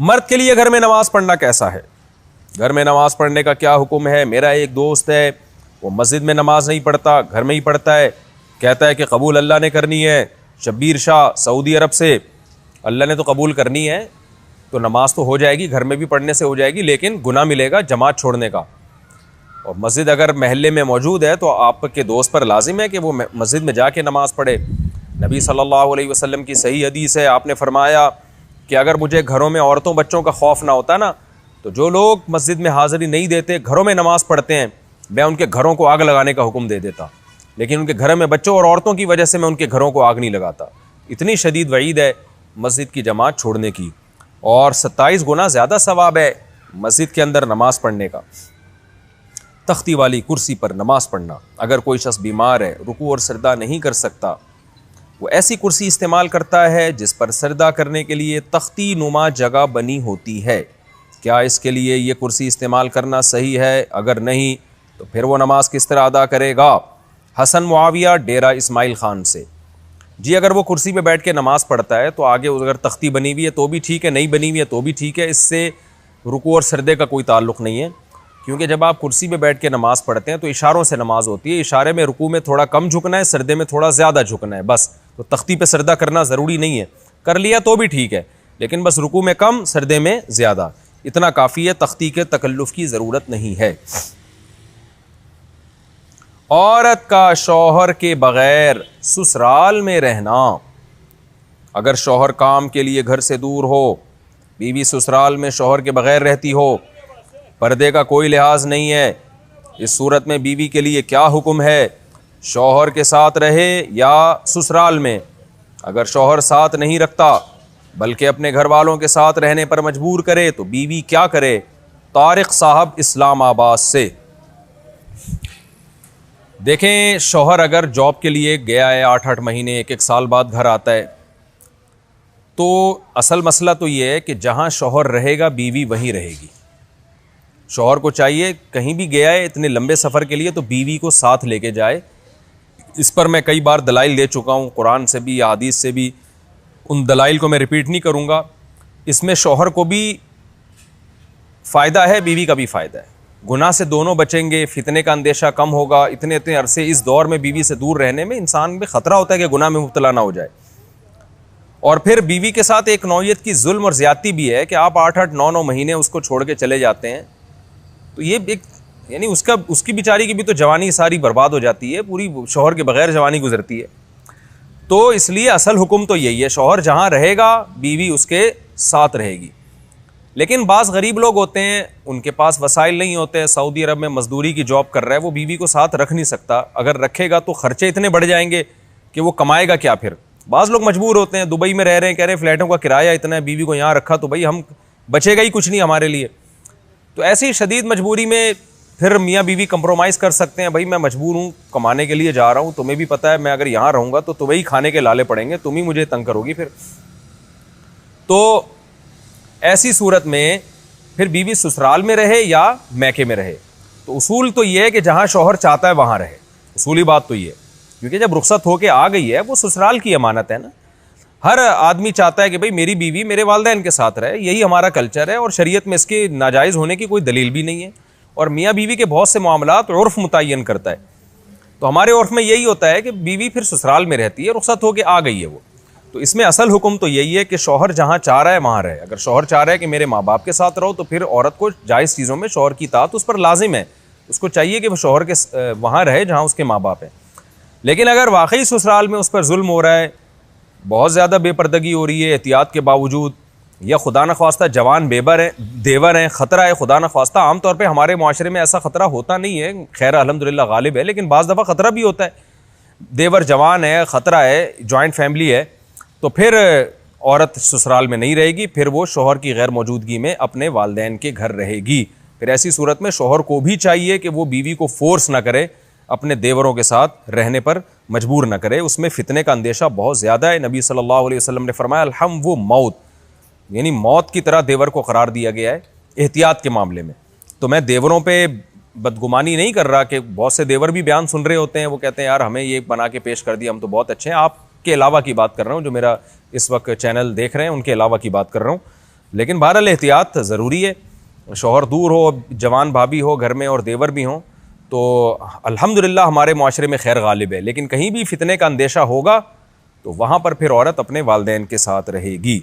مرد کے لیے گھر میں نماز پڑھنا کیسا ہے؟ گھر میں نماز پڑھنے کا کیا حکم ہے؟ میرا ایک دوست ہے، وہ مسجد میں نماز نہیں پڑھتا، گھر میں ہی پڑھتا ہے، کہتا ہے کہ قبول اللہ نے کرنی ہے، شبیر شاہ سعودی عرب سے، اللہ نے تو قبول کرنی ہے تو نماز تو ہو جائے گی، گھر میں بھی پڑھنے سے ہو جائے گی، لیکن گناہ ملے گا جماعت چھوڑنے کا۔ اور مسجد اگر محلے میں موجود ہے تو آپ کے دوست پر لازم ہے کہ وہ مسجد میں جا کے نماز پڑھے۔ نبی صلی اللہ علیہ وسلم کی صحیح حدیث ہے، آپ نے فرمایا کہ اگر مجھے گھروں میں عورتوں بچوں کا خوف نہ ہوتا نا، تو جو لوگ مسجد میں حاضری نہیں دیتے، گھروں میں نماز پڑھتے ہیں، میں ان کے گھروں کو آگ لگانے کا حکم دے دیتا، لیکن ان کے گھر میں بچوں اور عورتوں کی وجہ سے میں ان کے گھروں کو آگ نہیں لگاتا۔ اتنی شدید وعید ہے مسجد کی جماعت چھوڑنے کی، اور 27 گنا زیادہ ثواب ہے مسجد کے اندر نماز پڑھنے کا۔ تختی والی کرسی پر نماز پڑھنا، اگر کوئی شخص بیمار ہے، رکوع اور سجدہ نہیں کر سکتا، وہ ایسی کرسی استعمال کرتا ہے جس پر سجدہ کرنے کے لیے تختی نما جگہ بنی ہوتی ہے، کیا اس کے لیے یہ کرسی استعمال کرنا صحیح ہے؟ اگر نہیں تو پھر وہ نماز کس طرح ادا کرے گا؟ حسن معاویہ ڈیرہ اسماعیل خان سے، جی اگر وہ کرسی پہ بیٹھ کے نماز پڑھتا ہے تو آگے اگر تختی بنی ہوئی ہے تو بھی ٹھیک ہے، نہیں بنی ہوئی ہے تو بھی ٹھیک ہے، اس سے رکوع اور سجدے کا کوئی تعلق نہیں ہے، کیونکہ جب آپ کرسی پہ بیٹھ کے نماز پڑھتے ہیں تو اشاروں سے نماز ہوتی ہے، اشارے میں رکوع میں تھوڑا کم جھکنا ہے، سجدے میں تھوڑا زیادہ جھکنا ہے، بس۔ تو تختی پہ سجدہ کرنا ضروری نہیں ہے، کر لیا تو بھی ٹھیک ہے، لیکن بس رکوع میں کم، سجدے میں زیادہ، اتنا کافی ہے، تختی کے تکلف کی ضرورت نہیں ہے۔ عورت کا شوہر کے بغیر سسرال میں رہنا، اگر شوہر کام کے لیے گھر سے دور ہو، بیوی سسرال میں شوہر کے بغیر رہتی ہو، پردے کا کوئی لحاظ نہیں ہے، اس صورت میں بیوی کے لیے کیا حکم ہے؟ شوہر کے ساتھ رہے یا سسرال میں؟ اگر شوہر ساتھ نہیں رکھتا بلکہ اپنے گھر والوں کے ساتھ رہنے پر مجبور کرے تو بیوی کیا کرے؟ طارق صاحب اسلام آباد سے، دیکھیں شوہر اگر جاب کے لیے گیا ہے 8 مہینے، 1 سال بعد گھر آتا ہے، تو اصل مسئلہ تو یہ ہے کہ جہاں شوہر رہے گا بیوی وہیں رہے گی۔ شوہر کو چاہیے کہیں بھی گیا ہے اتنے لمبے سفر کے لیے تو بیوی کو ساتھ لے کے جائے۔ اس پر میں کئی بار دلائل دے چکا ہوں، قرآن سے بھی یا حدیث سے بھی، ان دلائل کو میں ریپیٹ نہیں کروں گا۔ اس میں شوہر کو بھی فائدہ ہے، بیوی کا بھی فائدہ ہے، گناہ سے دونوں بچیں گے، فتنے کا اندیشہ کم ہوگا۔ اتنے عرصے اس دور میں بیوی سے دور رہنے میں انسان میں خطرہ ہوتا ہے کہ گناہ میں مبتلا نہ ہو جائے، اور پھر بیوی کے ساتھ ایک نوعیت کی ظلم اور زیادتی بھی ہے کہ آپ 8 9 مہینے اس کو چھوڑ کے چلے جاتے ہیں، تو یہ ایک یعنی اس کی بیچاری کی بھی تو جوانی ساری برباد ہو جاتی ہے، پوری شوہر کے بغیر جوانی گزرتی ہے۔ تو اس لیے اصل حکم تو یہی ہے، شوہر جہاں رہے گا بیوی اس کے ساتھ رہے گی۔ لیکن بعض غریب لوگ ہوتے ہیں، ان کے پاس وسائل نہیں ہوتے ہیں، سعودی عرب میں مزدوری کی جاب کر رہا ہے، وہ بیوی کو ساتھ رکھ نہیں سکتا، اگر رکھے گا تو خرچے اتنے بڑھ جائیں گے کہ وہ کمائے گا کیا پھر۔ بعض لوگ مجبور ہوتے ہیں، دبئی میں رہ رہے ہیں، کہہ رہے ہیں فلیٹوں کا کرایہ اتنا ہے، بیوی کو یہاں رکھا تو بھائی ہم بچے گا ہی کچھ نہیں ہمارے لیے۔ تو ایسی شدید مجبوری میں پھر میاں بیوی کمپرومائز کر سکتے ہیں، بھائی میں مجبور ہوں، کمانے کے لیے جا رہا ہوں، تمہیں بھی پتہ ہے میں اگر یہاں رہوں گا تو تمہیں ہی کھانے کے لالے پڑیں گے، تم ہی مجھے تنگ کرو گی پھر۔ تو ایسی صورت میں پھر بیوی سسرال میں رہے یا میکے میں رہے، تو اصول تو یہ ہے کہ جہاں شوہر چاہتا ہے وہاں رہے، اصولی بات تو یہ ہے، کیونکہ جب رخصت ہو کے آ گئی ہے وہ سسرال کی امانت ہے نا۔ ہر آدمی چاہتا ہے کہ بھئی میری بیوی میرے والدین کے ساتھ رہے، یہی ہمارا کلچر ہے، اور شریعت میں اس کے ناجائز ہونے کی کوئی دلیل بھی نہیں ہے، اور میاں بیوی کے بہت سے معاملات عرف متعین کرتا ہے، تو ہمارے عرف میں یہی ہوتا ہے کہ بیوی پھر سسرال میں رہتی ہے، رخصت ہو کے آ گئی ہے وہ۔ تو اس میں اصل حکم تو یہی ہے کہ شوہر جہاں چاہ رہا ہے وہاں رہے۔ اگر شوہر چاہ رہا ہے کہ میرے ماں باپ کے ساتھ رہو تو پھر عورت کو جائز چیزوں میں شوہر کی اطاعت اس پر لازم ہے، اس کو چاہیے کہ وہ شوہر کے وہاں رہے جہاں اس کے ماں باپ ہیں۔ لیکن اگر واقعی سسرال میں اس پر ظلم ہو رہا ہے، بہت زیادہ بے پردگی ہو رہی ہے احتیاط کے باوجود، یا خدا نخواستہ جوان دیور ہیں، خطرہ ہے خدا نخواستہ، عام طور پہ ہمارے معاشرے میں ایسا خطرہ ہوتا نہیں ہے، خیر الحمدللہ غالب ہے، لیکن بعض دفعہ خطرہ بھی ہوتا ہے، دیور جوان ہے، خطرہ ہے، جوائنٹ فیملی ہے، تو پھر عورت سسرال میں نہیں رہے گی، پھر وہ شوہر کی غیر موجودگی میں اپنے والدین کے گھر رہے گی۔ پھر ایسی صورت میں شوہر کو بھی چاہیے کہ وہ بیوی کو فورس نہ کرے، اپنے دیوروں کے ساتھ رہنے پر مجبور نہ کرے، اس میں فتنے کا اندیشہ بہت زیادہ ہے۔ نبی صلی اللہ علیہ وسلم نے فرمایا الحم وہ موت، یعنی موت کی طرح دیور کو قرار دیا گیا ہے احتیاط کے معاملے میں۔ تو میں دیوروں پہ بدگمانی نہیں کر رہا، کہ بہت سے دیور بھی بیان سن رہے ہوتے ہیں، وہ کہتے ہیں یار ہمیں یہ بنا کے پیش کر دیا، ہم تو بہت اچھے ہیں، آپ کے علاوہ کی بات کر رہا ہوں، جو میرا اس وقت چینل دیکھ رہے ہیں ان کے علاوہ کی بات کر رہا ہوں۔ لیکن بہرحال احتیاط ضروری ہے. شوہر دور ہو, جوان بھابھی ہو گھر میں اور دیور بھی ہوں تو الحمدللہ ہمارے معاشرے میں خیر غالب ہے. لیکن کہیں بھی فتنے کا اندیشہ ہوگا تو وہاں پر پھر عورت اپنے والدین کے ساتھ رہے گی.